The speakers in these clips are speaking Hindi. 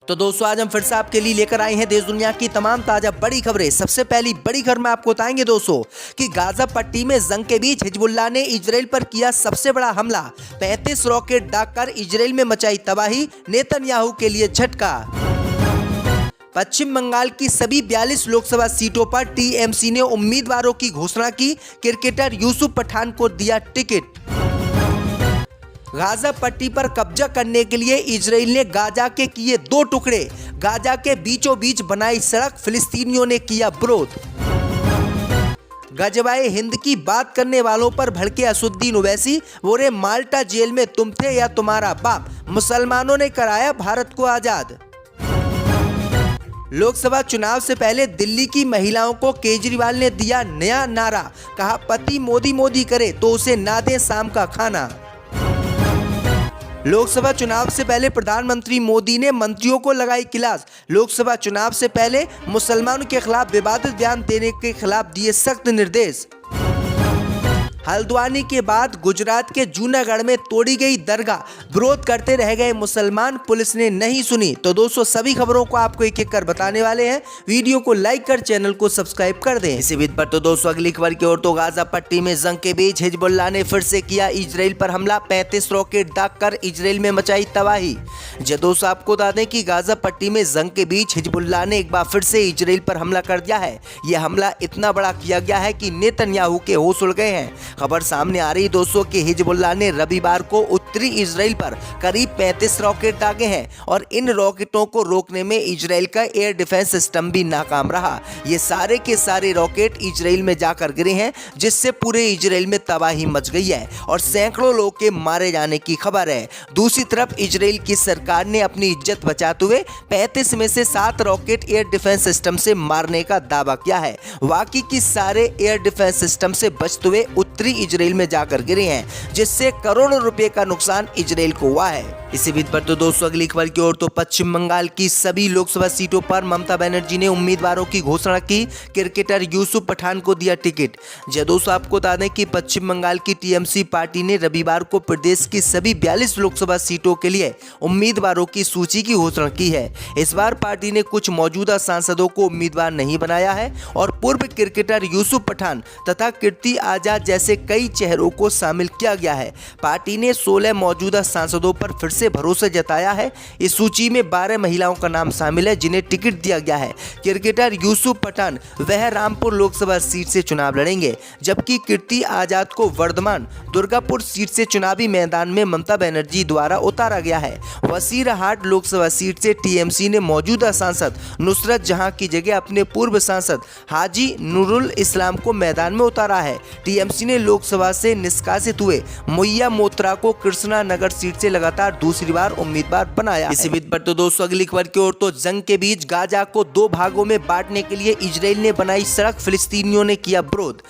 तो दोस्तों आज हम फिर से आपके लिए लेकर आए हैं देश दुनिया की तमाम ताजा बड़ी खबरें। सबसे पहली बड़ी खबर में आपको बताएंगे दोस्तों कि गाजा पट्टी में जंग के बीच हिजबुल्लाह ने इजराइल पर किया सबसे बड़ा हमला। 35 रॉकेट दागकर इजराइल में मचाई तबाही, नेतन्याहू के लिए झटका। पश्चिम बंगाल की सभी 42 लोकसभा सीटों पर टीएमसी ने उम्मीदवारों की घोषणा की। क्रिकेटर यूसुफ पठान को दिया टिकट। गाजा पट्टी पर कब्जा करने के लिए इजराइल ने गाजा के किए 2 टुकड़े। गाजा के बीचों बीच बनाई सड़क, फिलिस्तीनियों ने किया विरोध। गजवाए हिंद की बात करने वालों पर भड़के असदुद्दीन ओवैसी, बोले माल्टा जेल में तुम थे या तुम्हारा बाप, मुसलमानों ने कराया भारत को आजाद। लोकसभा चुनाव से पहले दिल्ली की महिलाओं को केजरीवाल ने दिया नया नारा, कहा पति मोदी मोदी करे तो उसे ना दे शाम का खाना। लोकसभा चुनाव से पहले प्रधानमंत्री मोदी ने मंत्रियों को लगाई क्लास। लोकसभा चुनाव से पहले मुसलमानों के खिलाफ विवादित बयान देने के खिलाफ दिए सख्त निर्देश। हल्द्वानी के बाद गुजरात के जूनागढ़ में तोड़ी गई दरगाह, विरोध करते रह गए मुसलमान, पुलिस ने नहीं सुनी। तो दोस्तों सभी खबरों को आपको एक एक कर बताने वाले हैं। वीडियो को लाइक कर चैनल को सब्सक्राइब कर दें। इसी बीच पर तो दोस्तों अगली खबर की ओर तो गाजा पट्टी में जंग के बीच हिजबुल्लाह ने फिर से किया इजराइल पर हमला। 35 रॉकेट दागकर इजराइल में मचाई तबाही। दोस्तों आपको बता दें कि गाजा पट्टी में जंग के बीच हिजबुल्लाह ने एक बार फिर से इजराइल पर हमला कर दिया है। यह हमला इतना बड़ा किया गया है कि नेतन्याहू के होश उड़ गए हैं। खबर सामने आ रही दोस्तों कि हिजबुल्लाह ने रविवार को उत्तरी इजराइल पर करीब 35 रॉकेट दागे हैं और इन रॉकेटों को रोकने में इजराइल का एयर डिफेंस सिस्टम भी नाकाम रहा। ये सारे के सारे रॉकेट इजराइल में जाकर गिरे हैं, जिससे पूरे इजराइल में तबाही मच गई है और सैकड़ों लोग के मारे जाने की खबर है। दूसरी तरफ इजराइल की सरकार ने अपनी इज्जत बचाते हुए 35 में से 7 रॉकेट एयर डिफेंस सिस्टम से मारने का दावा किया है। बाकी की सारे एयर डिफेंस सिस्टम से बचते हुए उत्तरी इजराइल में जाकर गिरे हैं, जिससे करोड़ों रुपए का नुकसान इजराइल को हुआ है। इसी बीच पर तो दोस्तों अगली खबर की ओर तो पश्चिम बंगाल की सभी लोकसभा सीटों पर ममता बनर्जी ने उम्मीदवारों की घोषणा की। क्रिकेटर यूसुफ पठान को दिया टिकट। दोस्तों आपको बता दें कि पश्चिम बंगाल की टीएमसी पार्टी ने रविवार को प्रदेश की सभी 42 लोकसभा सीटों के लिए उम्मीदवारों की सूची की घोषणा की है। इस बार पार्टी ने कुछ मौजूदा सांसदों को उम्मीदवार नहीं बनाया है और पूर्व क्रिकेटर यूसुफ पठान तथा कीर्ति आजाद जैसे कई चेहरों को शामिल किया गया है। पार्टी ने 16 मौजूदा सांसदों पर फिर से भरोसा जताया है। इस सूची में 12 महिलाओं का नाम शामिल है जिन्हें टिकट दिया गया है। क्रिकेटर यूसुफ पठान वह रामपुर लोकसभा सीट से चुनाव लड़ेंगे, जबकि कीर्ति आजाद को वर्धमान दुर्गापुर सीट से चुनावी मैदान में ममता बनर्जी द्वारा उतारा गया है। वसीरहाट लोकसभा सीट से टीएमसी ने मौजूदा सांसद नुसरत जहां की जगह अपने पूर्व सांसद हाजी नूरुल इस्लाम को मैदान में उतारा है। टीएमसी ने लोकसभा से निष्कासित हुए मुय्या मोत्रा को कृष्णा नगर सीट से लगातार दूसरी बार उम्मीदवार बनाया। इसी बीच पर तो दोस्तों अगली खबर की ओर तो जंग के बीच गाजा को 2 भागों में बांटने के लिए इजराइल ने बनाई सड़क, फिलिस्तीनियों ने किया विरोध।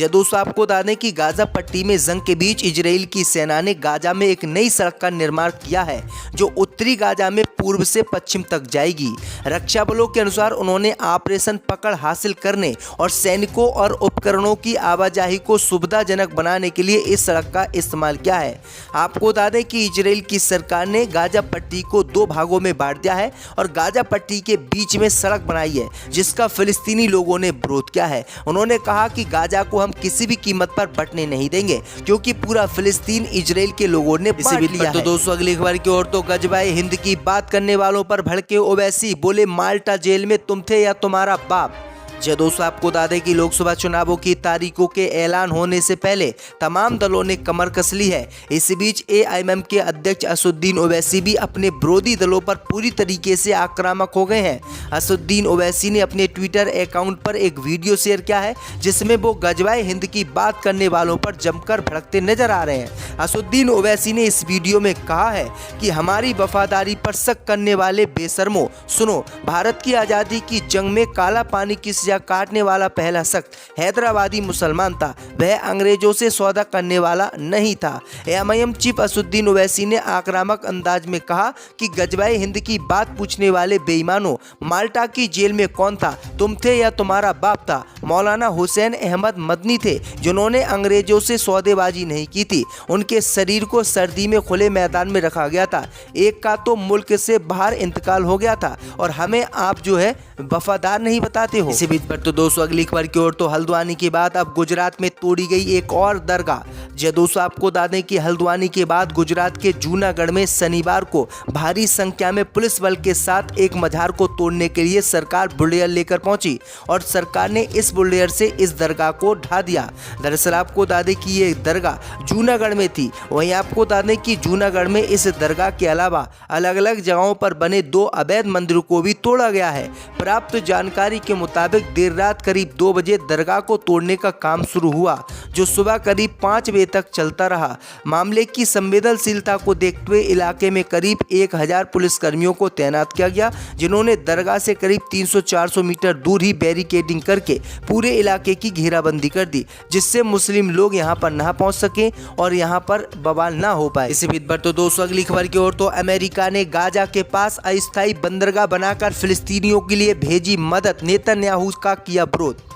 दोस्तों आपको बता दें कि गाजा पट्टी में जंग के बीच इजराइल की सेना ने गाजा में एक नई सड़क का निर्माण किया है, जो उत्तरी गाजा में पूर्व से पश्चिम तक जाएगी। रक्षा बलों के अनुसार उन्होंने ऑपरेशन पकड़ हासिल करने और सैनिकों और उपकरणों की आवाजाही को सुविधाजनक बनाने के लिए इस सड़क का इस्तेमाल किया है। आपको बता दें कि इजराइल की सरकार ने गाजा पट्टी को 2 भागों में बांट दिया है और गाजा पट्टी के बीच में सड़क बनाई है, जिसका फिलिस्तीनी लोगों ने विरोध किया है। उन्होंने कहा कि गाजा को हम किसी भी कीमत पर बंटने नहीं देंगे, क्योंकि पूरा फिलिस्तीन इजराइल के लोगों ने बांट लिया है। तो दोस्तों अगली खबर की ओर तो गजबाए हिंद की बात करने वालों पर भड़के ओवैसी, बोले माल्टा जेल में तुम थे या तुम्हारा बाप। दोस्तों आपको बता दें कि लोकसभा चुनावों की तारीखों के ऐलान होने से पहले तमाम दलों ने कमर कस ली है। इस बीच एआईएमएम के अध्यक्ष असदुद्दीन ओवैसी भी अपने विरोधी दलों पर पूरी तरीके से आक्रामक हो गए हैं। असदुद्दीन ओवैसी ने अपने ट्विटर अकाउंट पर एक वीडियो शेयर किया है, जिसमें वो गजवाए हिंद की बात करने वालों पर जमकर भड़कते नजर आ रहे हैं। असदुद्दीन ओवैसी ने इस वीडियो में कहा है कि हमारी वफादारी पर शक करने वाले बेशर्मों, सुनो, भारत की आज़ादी की जंग में काला पानी किस समस्या काटने वाला पहला शख्स हैदराबादी मुसलमान था। वह अंग्रेजों से सौदा करने वाला नहीं था। एमआईएम चीफ असदुद्दीन ओवैसी ने आक्रामक अंदाज में कहा कि गजवाए हिंद की बात पूछने वाले बेईमानों, माल्टा की जेल में कौन था? तुम थे या तुम्हारा बाप था? मौलाना हुसैन अहमद मदनी थे जिन्होंने अंग्रेजों से सौदेबाजी नहीं की थी। उनके शरीर को सर्दी में खुले मैदान में रखा गया था। एक का तो मुल्क से बाहर इंतकाल हो गया था और हमें आप जो है वफादार नहीं बताते हो। इसी बीच पर तो दोस्तों अगली खबर की ओर, तो हल्द्वानी के बाद अब गुजरात में तोड़ी गई एक और दरगाह। जी दोस्तों, आपको बता दें कि हल्द्वानी के बाद गुजरात के जूनागढ़ में शनिवार को भारी संख्या में पुलिस बल के साथ एक मजार को तोड़ने के लिए सरकार बुलडोजर लेकर पहुंची और सरकार ने इस बुलडोजर से इस दरगाह को ढा दिया। दरअसल आपको बता दें कि ये दरगाह जूनागढ़ में थी। वहीं आपको बता दें कि जूनागढ़ में इस दरगाह के अलावा अलग अलग जगहों पर बने 2 अवैध मंदिरों को भी तोड़ा गया है। प्राप्त जानकारी के मुताबिक देर रात करीब 2 बजे दरगाह को तोड़ने का काम शुरू हुआ, जो सुबह करीब 5 बजे तक चलता रहा। मामले की संवेदनशीलता को देखते हुए इलाके में करीब 1000 पुलिसकर्मियों को तैनात किया गया, जिन्होंने दरगाह से करीब 300-400 मीटर दूर ही बैरिकेडिंग करके पूरे इलाके की घेराबंदी कर दी, जिससे मुस्लिम लोग यहां पर ना पहुंच सके और यहां पर बवाल ना हो पाए। इसी बीच पर तो दोस्तों अगली खबर की ओर, तो अमेरिका ने गाजा के पास अस्थायी बंदरगाह बनाकर फिलिस्तीनियों के लिए भेजी मदद। नेतन्याहू का किया विरोध।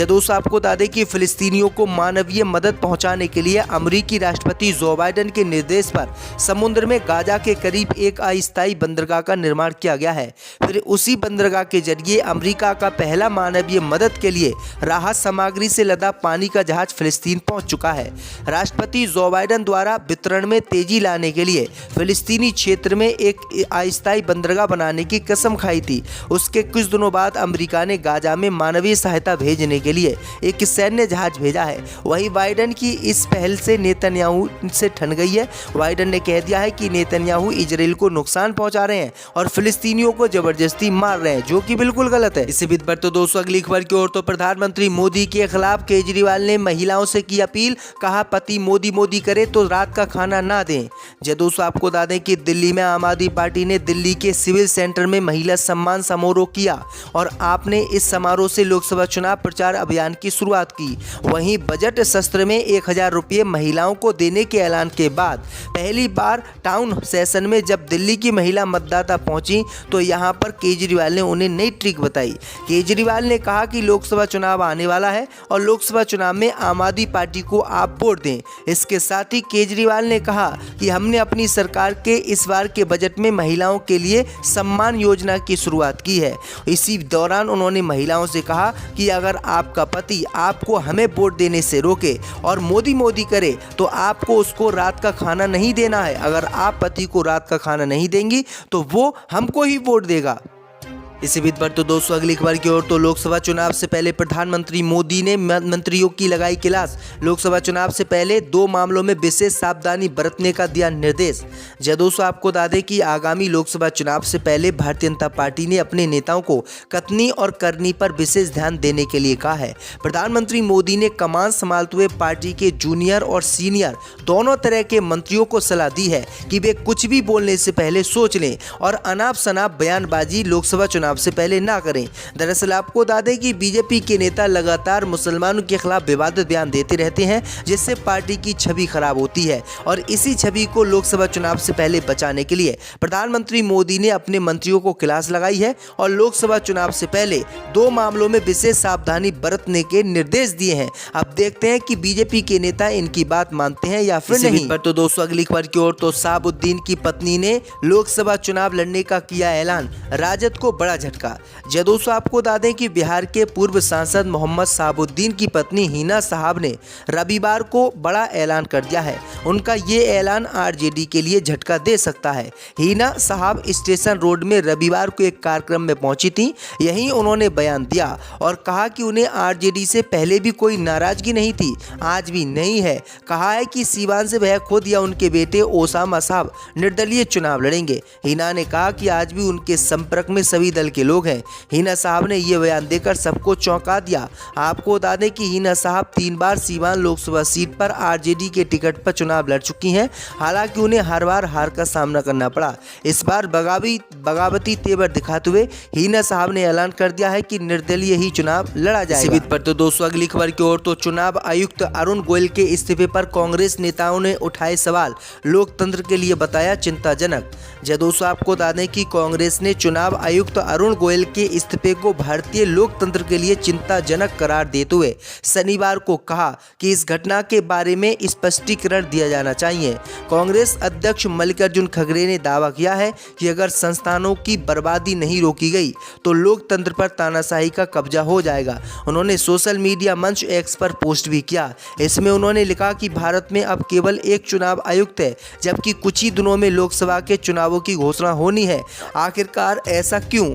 दोस्तों आपको बता दें कि फिलिस्तीनियों को मानवीय मदद पहुंचाने के लिए अमेरिकी राष्ट्रपति जो बाइडेन के निर्देश पर समुद्र में गाजा के करीब एक अस्थायी बंदरगाह का निर्माण किया गया है। फिर उसी बंदरगाह के जरिए अमेरिका का पहला मानवीय मदद के लिए राहत सामग्री से लदा पानी का जहाज फिलिस्तीन पहुंच चुका है। राष्ट्रपति जो बाइडेन द्वारा वितरण में तेजी लाने के लिए फिलिस्तीनी क्षेत्र में एक अस्थायी बंदरगाह बनाने की कसम खाई थी। उसके कुछ दिनों बाद अमेरिका ने गाजा में मानवीय सहायता भेजने के लिए एक सैन्य जहाज भेजा है। वहीं बाइडेन की इस पहल से नेतन्याहू से ठन गई है। बाइडेन ने कह दिया है कि नेतन्याहू इजराइल को नुकसान पहुंचा रहे हैं और फिलिस्तीनियों को जबरदस्ती मार रहे हैं, जो कि बिल्कुल गलत है। इसी बीच पर तो दोस्तों अगली खबर की ओर, तो प्रधानमंत्री मोदी के खिलाफ केजरीवाल ने महिलाओं से की अपील। कहा पति मोदी मोदी करे तो रात का खाना ना दें। दोस्तों आपको बता दें कि दिल्ली में आम आदमी पार्टी ने दिल्ली के सिविल सेंटर में महिला सम्मान समारोह किया और आपने इस समारोह से लोकसभा चुनाव प्रचार अभियान की शुरुआत की। वहीं बजट सत्र में 1000 रुपये महिलाओं को देने के ऐलान के बाद पहली बार टाउन सेशन में जब दिल्ली की महिला मतदाता पहुंची तो यहां पर केजरीवाल ने उन्हें नई ट्रिक बताई। केजरीवाल ने कहा कि लोकसभा चुनाव आने वाला है और लोकसभा चुनाव में आम आदमी पार्टी को आप वोट दें। इसके साथ ही केजरीवाल ने कहा कि हमने अपनी सरकार के इस बार के बजट में महिलाओं के लिए सम्मान योजना की शुरुआत की है। इसी दौरान उन्होंने महिलाओं से कहा कि अगर आपका पति आपको हमें वोट देने से रोके और मोदी मोदी करे तो आपको उसको रात का खाना नहीं देना है। अगर आप पति को रात का खाना नहीं देंगी तो वो हमको ही वोट देगा। इसी बीच पर तो दोस्तों अगली खबर की ओर, तो लोकसभा चुनाव से पहले प्रधानमंत्री मोदी ने मंत्रियों की लगाई क्लास। लोकसभा चुनाव से पहले 2 मामलों में विशेष सावधानी बरतने का दिया निर्देश। दोस्तों आपको बता दें कि आगामी लोकसभा चुनाव से पहले भारतीय जनता पार्टी ने अपने नेताओं को कथनी और करनी पर विशेष ध्यान देने के लिए कहा है। प्रधानमंत्री मोदी ने कमान संभालते हुए पार्टी के जूनियर और सीनियर दोनों तरह के मंत्रियों को सलाह दी है कि वे कुछ भी बोलने से पहले सोच लें और अनाप शनाप बयानबाजी लोकसभा चुनाव से पहले ना करें। दरअसल आपको बता दें कि बीजेपी के नेता लगातार मुसलमानों के खिलाफ विवादित बयान देते रहते हैं, जिससे पार्टी की छवि खराब होती है और इसी छवि को लोकसभा चुनाव से पहले बचाने के लिए प्रधानमंत्री मोदी ने अपने मंत्रियों को क्लास लगाई है और लोकसभा चुनाव से पहले 2 मामलों में विशेष सावधानी बरतने के निर्देश दिए हैं। अब देखते हैं कि बीजेपी के नेता इनकी बात मानते हैं या फिर नहीं। पर तो दोस्तों अगली खबर की ओर, तो शहाबुद्दीन की पत्नी ने लोकसभा चुनाव लड़ने का किया ऐलान। राजद को बड़ा झटका। दोस्तों आपको बता दें कि बिहार के पूर्व सांसद मोहम्मद शहाबुद्दीन की पत्नी हिना साहब ने रविवार को बड़ा ऐलान कर दिया है। उनका ये ऐलान आरजेडी के लिए झटका दे सकता है। हिना साहब स्टेशन रोड में रविवार को एक कार्यक्रम में पहुंची थी। यहीं उन्होंने बयान दिया और कहा कि उन्हें आरजेडी से पहले भी कोई नाराजगी नहीं थी, आज भी नहीं है। कहा है कि सीवान से वह खुद या उनके बेटे ओसामा साहब निर्दलीय चुनाव लड़ेंगे। हिना ने कहा कि आज भी उनके संपर्क में सभी दल के लोग हैं। हिना साहब ने ये बयान देकर सबको चौंका दिया। आपको बता दें कि हिना साहब 3 बार सीवान लोकसभा सीट पर आरजेडी के टिकट पर चुनाव लड़ चुकी हैं। हालांकि उन्हें हर बार हार का सामना करना पड़ा। इस बार बगावती तेवर दिखाते हुए हिना साहब ने ऐलान कर दिया है कि निर्दलीय ही चुनाव लड़ा जाएगा। इसी पर तो दोस्तों अगली खबर की ओर तो चुनाव आयुक्त अरुण गोयल के इस्तीफे पर कांग्रेस नेताओं ने उठाए सवाल, लोकतंत्र के लिए बताया चिंताजनक। जय दोस्तों आपको बता दें कि कांग्रेस ने चुनाव आयुक्त अरुण गोयल के इस्तीफे को भारतीय लोकतंत्र के लिए चिंताजनक करार देते हुए शनिवार को कहा कि इस घटना के बारे में स्पष्टीकरण दिया जाना चाहिए। कांग्रेस अध्यक्ष मल्लिकार्जुन खड़गे ने दावा किया है कि अगर संस्थानों की बर्बादी नहीं रोकी गई तो लोकतंत्र पर तानाशाही का कब्जा हो जाएगा। उन्होंने सोशल मीडिया मंच एक्स पर पोस्ट भी किया। इसमें उन्होंने लिखा कि भारत में अब केवल एक चुनाव आयुक्त है, जबकि कुछ ही दिनों में लोकसभा के चुनावों की घोषणा होनी है। आखिरकार ऐसा क्यों?